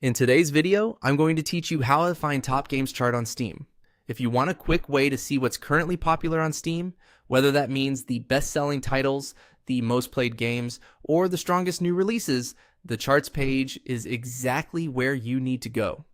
In today's video, I'm going to teach you how to find Top Games chart on Steam. If you want a quick way to see what's currently popular on Steam, whether that means the best-selling titles, the most played games, or the strongest new releases, the charts page is exactly where you need to go.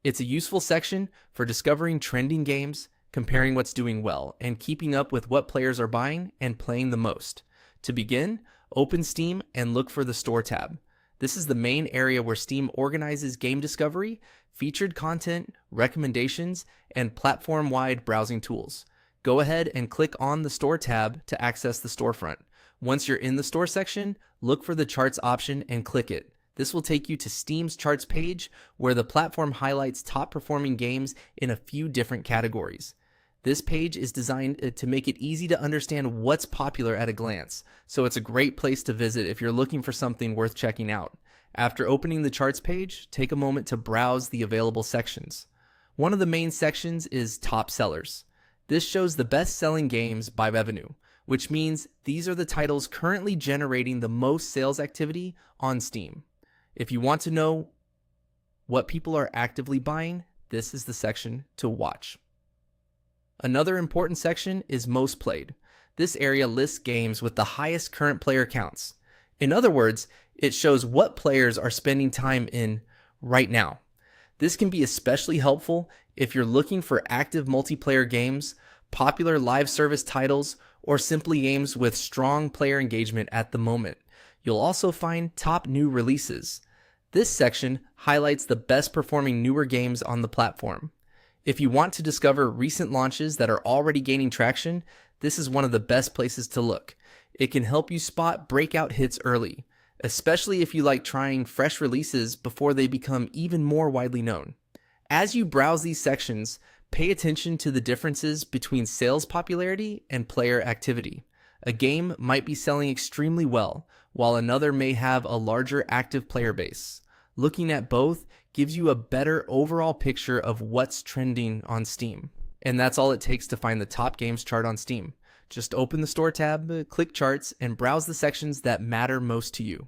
It's a useful section for discovering trending games, comparing what's doing well, and keeping up with what players are buying and playing the most. To begin, open Steam and look for the Store tab. This is the main area where Steam organizes game discovery, featured content, recommendations, and platform-wide browsing tools. Go ahead and click on the Store tab to access the storefront. Once you're in the Store section, look for the Charts option and click it. This will take you to Steam's Charts page, where the platform highlights top-performing games in a few different categories. This page is designed to make it easy to understand what's popular at a glance, so it's a great place to visit if you're looking for something worth checking out. After opening the charts page, take a moment to browse the available sections. One of the main sections is Top Sellers. This shows the best-selling games by revenue, which means these are the titles currently generating the most sales activity on Steam. If you want to know what people are actively buying, this is the section to watch. Another important section is Most Played. This area lists games with the highest current player counts. In other words, it shows what players are spending time in right now. This can be especially helpful if you're looking for active multiplayer games, popular live service titles, or simply games with strong player engagement at the moment. You'll also find top new releases. This section highlights the best performing newer games on the platform. If you want to discover recent launches that are already gaining traction, this is one of the best places to look. It can help you spot breakout hits early, especially if you like trying fresh releases before they become even more widely known. As you browse these sections, pay attention to the differences between sales popularity and player activity. A game might be selling extremely well, while another may have a larger active player base. Looking at both gives you a better overall picture of what's trending on Steam. And that's all it takes to find the Top Games chart on Steam. Just open the Store tab, click Charts, and browse the sections that matter most to you.